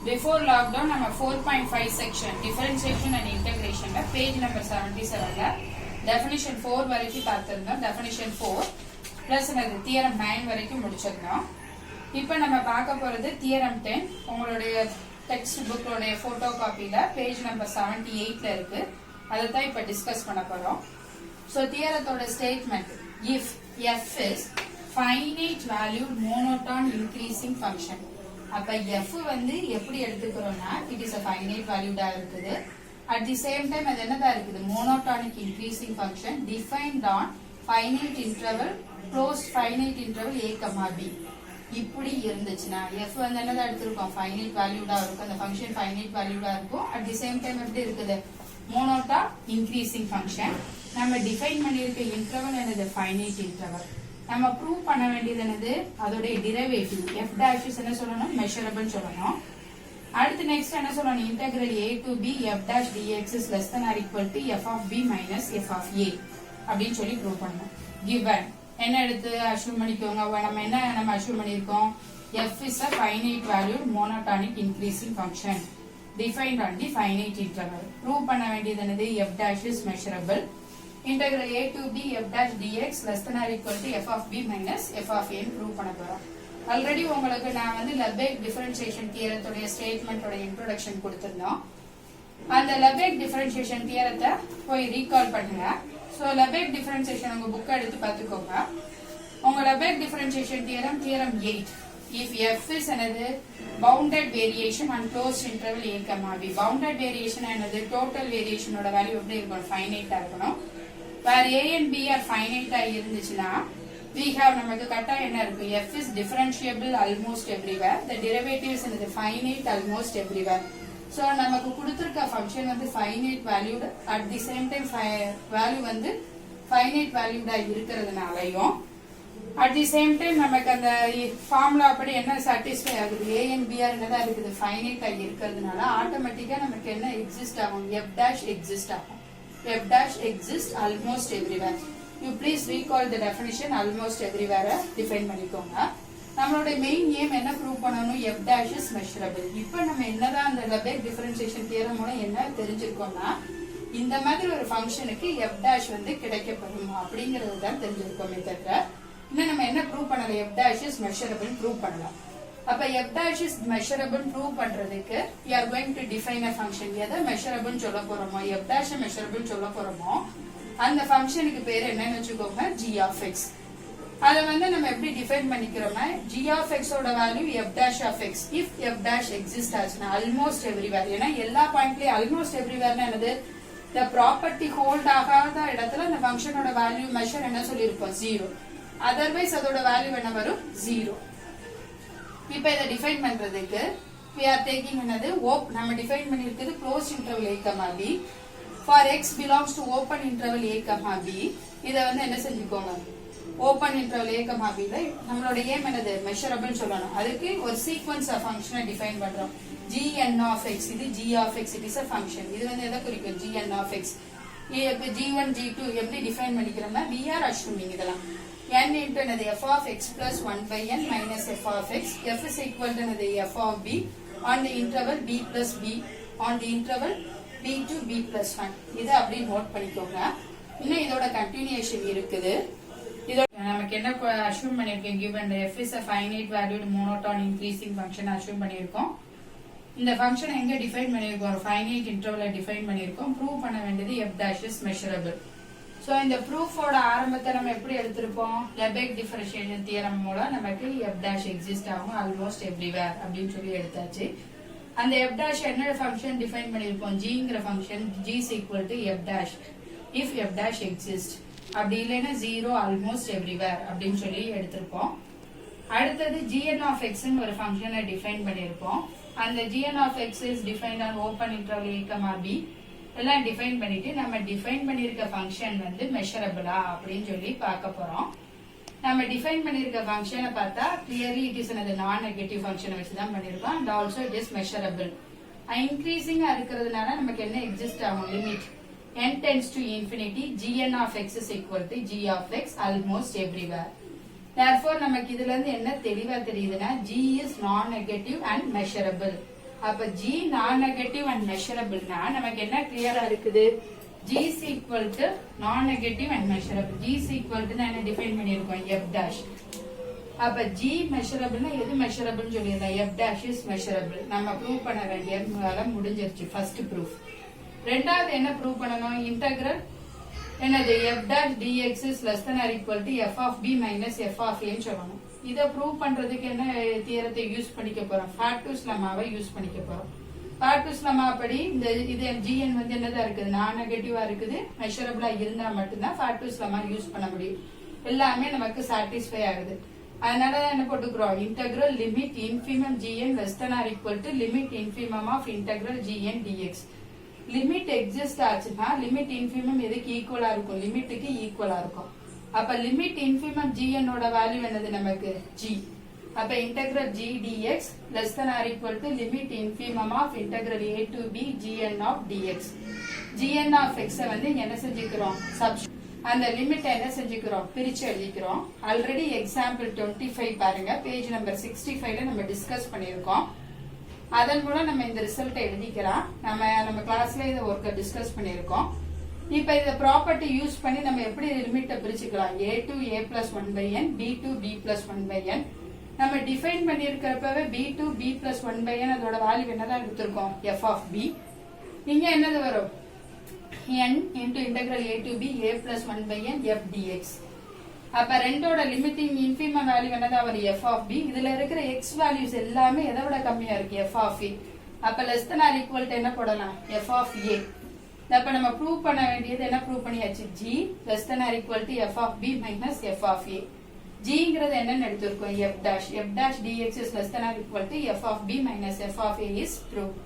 Before lockdown, நம்ம 4.5 section differentiation and integration page number 77 definition 4 வரைக்கும் பார்த்திருந்தோம். definition 4 plus theorem 9 வரைக்கும் முடிச்சிருந்தோம். இப்போ நம்ம பார்க்க போறது theorem 10. உங்களுடைய டெக்ஸ்ட் புக்கோடைய போட்டோ காப்பில பேஜ் நம்பர் 78ல இருக்கு. அதை தான் இப்போ டிஸ்கஸ் பண்ண போறோம். ஸோ தியரத்தோட statement, if f is finite valued monotone increasing function. அப்ப f வந்து எப்படி எடுத்துக்கிறோம்னா it is a finite valued இருக்குது. At the same time அது என்னதா இருக்குது, monotonic increasing function defined on finite interval closed finite interval a, b. இப்படி இருந்துச்சுன்னா f வந்து என்னதா எடுத்துருக்கோம், finite valued இருக்கும். அந்த function finite valued இருக்கும். At the same time எப்படி இருக்குது, monotone increasing function. நம்ம டிஃபைன் பண்ணிருக்க இன்டர்வல் என்னது, finite interval. நம்ம ப்ரூவ் பண்ண வேண்டியது என்னது, அதோடைய டெரிவேட்டிவ் f dash என்ன சொல்லணும், மெஷரபிள் சொல்லணும். அடுத்து நெக்ஸ்ட் என்ன சொல்லணும், integral a to b f dash dx is less than or equal to f of b minus f of a அப்படின்னு சொல்லி ப்ரூவ் பண்ணணும். given என்ன எடுத்து அஷ்யூம் பண்ணிக்கோங்க, நம்ம அஷ்யூம் பண்ணிருக்கோம், f is a finite valued monotonic increasing function defined on the finite interval. Prove பண்ண வேண்டியது என்னது, f dash is measurable. Integral a to b f dash dx less than or equal to f of b minus f of a prove பண்ண போறோம். Already உங்களுக்கு நான் வந்து லெபேக் differentiation தியரத்தோட ஸ்டேட்மெண்டோட introduction கொடுத்திருந்தோம். அந்த லெபேக் differentiation தியரத்தை போய் ரீகால் பண்ணுங்க. ஸோ லெபேக் டிஃபரன்ஷியேஷன் உங்க புக் எடுத்து பார்த்துக்கோங்க. உங்க லெபேக் differentiation theorem 8. if f is another bounded variation on closed interval a, b. bounded variation another total variation ஓட வேல்யூ எப்படி இருக்கும், ஃபைனைட்டா இருக்கணும். where a and b are finite இருந்துச்சுன்னா we have நமக்கு கட்டா என்ன இருக்கு, f is differentiable almost everywhere, the derivative is another finite almost everywhere. so நமக்கு கொடுத்திருக்க ஃபங்க்ஷன் வந்து finite valued, at the same time value வந்து finite valued இருக்கிறதுனாலயும் at the same time நமக்கு அந்த ஃபார்முலா அப்படி என்ன சாட்டிஸ்ஃபை ஆகுது, a and b are என்னதா இருக்குது, ஃபைனைட் இருக்கிறதுனால ஆட்டோமேட்டிக்கா நமக்கு என்ன எக்ஸிஸ்ட் ஆகும், f dash எக்ஸிஸ்ட் ஆகும். f dash exists almost everywhere. You please recall the definition almost everywhere define பண்ணிக்கோங்க. நம்மளுடைய மெயின் ஏம் என்ன ப்ரூவ் பண்ணணும், f dash is measurable. இப்போ நம்ம என்னதான் அந்த லெபேக் டிஃபரன்ஷியேஷன் தியரம் மூலம் என்ன தெரிஞ்சிருக்கோம்னா, இந்த மாதிரி ஒரு ஃபங்க்ஷனுக்கு f dash வந்து கிடைக்கப்படும் அப்படிங்கறது தான் தெரிஞ்சிருக்கோமே தவிர இன்னும் நம்ம என்ன ப்ரூவ் பண்ணல, f dash is measurable prove பண்ணலாம். அப்ப f dash is measurable prove பண்றதுக்கு we are going to define a function. எதை measurable சொல்ல போறோமோ, f dash measurable சொல்ல போறோமோ அந்த ஃபங்க்ஷனுக்கு பேர் என்னன்னு வச்சுக்கோங்க, g of x. அத வந்து நம்ம எப்படி டிஃபைன் பண்ணிக்கிறோம்னா, g of x ஓட value f dash of x if f dash exist ஆச்சுனா almost everywhere. ஏன்னா எல்லா பாயிண்ட்லயும் almost everywhere என்னது, the property hold ஆகாத இடத்துல அந்த ஃபங்க்ஷனோட வேல்யூ மெஷர் என்ன சொல்லிருப்போம், 0. அதர்வைஸ் அதோட வேல்யூ என்ன வரும், 0. இப்ப இத டிஃபைன் பண்றதுக்கு we are taking என்னது, நம்ம define பண்ணிருக்கிறது closed interval a, b. for x belongs to open interval a, b. இத வந்து என்ன செஞ்சுக்கோங்க, open interval a, b ல நம்மளோட ஏம் என்னது, மெஷரபிள் சொல்லணும். அதுக்கு ஒரு சீக்வென்ஸ் ஆஃப் ஃபங்க்ஷனை டிஃபைன் பண்றோம். gn of x, இது g of x, it is a function. இது வந்து எதை குறிக்கும், gn of x. இப்ப g1 g2 எப்படி டிஃபைன் பண்ணிக்கிறோம்னா, we are assuming இதெல்லாம் n into another f of x plus 1 by n minus f of x. f is equal to another f of b on the interval b plus b on the interval b to b plus 1. இத அப்படி note பண்ணிக்கோங்க. இன்னும் இதோட continuation இருக்குது. இதோட நமக்கு என்ன assume பண்ணிருக்கோம், given f is a finite valued monotone increasing function assume பண்ணிருக்கோம். இந்த ஃபங்க்ஷன் எங்க டிஃபைன் பண்ணிருக்கோம், ஃபைனைட் இன்டர்வல்ல டிஃபைன் பண்ணிருக்கோம். ப்ரூவ் பண்ண வேண்டியது f dash is measurable. So இந்த ப்ரூஃபோட ஆரம்பத்தை நம்ம எப்படி எடுத்திருப்போம், லெபேக் டிஃபரன்ஷியேஷன் தியரம் மூலம் நமக்கு f dash எக்ஸிஸ்ட் ஆகும் ஆல்மோஸ்ட் எவ்ரிவேர் அப்படின்னு சொல்லி எடுத்தாச்சு. அந்த f dash என்ன ஃபங்க்ஷன் டிஃபைன் பண்ணிருப்போம், gங்கிற function g is equal to f dash if f dash exist. அப்படி இல்லைன்னா 0 ஆல்மோஸ்ட் எவ்ரிவேர் அப்படின்னு சொல்லி எடுத்திருப்போம். அடுத்தது gn of x ன்னு ஒரு ஃபங்க்ஷனை டிஃபைன் பண்ணிருப்போம். அந்த gn of x is defined on open interval a, b எல்லாம் டிஃபைன் பண்ணிட்டு நம்ம டிஃபைன் பண்ணிருக்க ஃபங்க்ஷன் வந்து மெஷரபிளா அப்படின்னு சொல்லி பார்க்க போறோம். நம்ம டிஃபைன் பண்ணிருக்க ஃபங்க்ஷனை பார்த்தா clearly it is another நான் நெகட்டிவ் ஃபங்க்ஷனை வச்சு தான் பண்ணிருக்கோம். and also it is measurable. இன்க்ரீசிங்கா இருக்கிறதுனால நமக்கு என்ன எக்ஸிஸ்ட் ஆகும், limit n tends to infinity gn of x is equal to g of x almost everywhere. therefore நமக்கு இதுல இருந்து என்ன தெளிவா தெரியுதுன்னா, g is non negative and measurable. அப்ப g நான் நெகட்டிவ் அண்ட் மெஷரபிள்னா நமக்கு என்ன கிளியரா இருக்குது g is equal to non negative and measurable. g is equal to என்ன டிஃபைன் பண்ணிருக்கோம் f dash. அப்ப g மெஷரபிள்னா எது மெஷரபிள் சொல்லிருந்தோம் f dash is measurable. நம்ம ப்ரூவ் பண்ண வேண்டிய முடிஞ்சிருச்சு ஃபர்ஸ்ட் ப்ரூஃப். ரெண்டாவது என்ன ப்ரூவ் பண்ணனும் இன்டெகிரல் என்னது f dash dx is less than or equal to f of b minus f of a ன்னு சொல்லணும். இத ப்ரூவ் பண்றதுக்கு என்ன தியரத்தை யூஸ் பண்ணிக்க போறோம் ஃபாக்டர்ஸ் லெம்மாவை யூஸ் பண்ணிக்க போறோம். ஃபாக்டர்ஸ் லெம்மா படி இந்த இது gn வந்து என்னதா இருக்குது நான் நெகட்டிவா இருக்குது மெஷரபிளா இருந்தா மட்டும் தான் ஃபாக்டர்ஸ் லெம்மா யூஸ் பண்ண முடியும். எல்லாமே நமக்கு சாட்டிஸ்ஃபை ஆகுது. அதனால என்ன போட்டுக்கிறோம் integral limit infimum gn less than or equal to limit infimum of integral gn dx. Limit exist ஆச்சுன்னா லிமிட் இன்ஃபிமம் எதுக்கு ஈக்குவலா இருக்கும் லிமிட்டுக்கு ஈக்குவலா இருக்கும். அப்ப லிமிட் இன்ஃபிமம் gn ஓட வேல்யூ என்னது நமக்கு g. அப்ப integral g dx less than or equal to limit infimum of integral a to b gn of dx. gn of x வந்து என்ன செஞ்சுக்கிறோம் அந்த லிமிட் என்ன செஞ்சுக்கிறோம் பிரிச்சு எழுதிக்கிறோம். ஆல்ரெடி எக்ஸாம்பிள் 25 பாருங்க பேஜ் நம்பர் 65ல நம்ம டிஸ்கஸ் பண்ணிருக்கோம். அதன் மூலம் நம்ம இந்த ரிசல்ட் எழுதிக்கலாம். நம்ம கிளாஸ்ல இத ஒர்க்க டிஸ்கஸ் பண்ணிருக்கோம். இப்ப இந்த ப்ராப்பர்ட்டி யூஸ் பண்ணி நம்ம எப்படி லிமிட்ட பிரிச்சுக்கலாம் a to a plus 1 by n b to b plus 1 by n. நம்ம டிஃபைன் பண்ணிருக்கிறப்பவே b to b plus 1 by n அதோட வேல்யூ என்னதான் எடுத்திருக்கோம் f of b. இங்க என்னது வரும் n into integral a to b a plus 1 by n f dx. அப்ப ரெண்டோட லிமிட்டிங் இன்ஃபிமம் வேல்யூ என்னதா வரும் f of b. இதுல இருக்கிற x வேல்யூஸ் எல்லாமே எதை விட கம்மியா இருக்கு f of a. அப்ப less than or equal to என்ன போடலாம் f of a. அப்ப நம்ம ப்ரூவ் பண்ண வேண்டியது என்ன ப்ரூவ் பண்ணியாச்சு g less than or equal to f of b minus f of a. gங்கிறது என்னன்னு எடுத்திருக்கோம் f dash. f dash dx is less than or equal to f of b minus f of a is proved.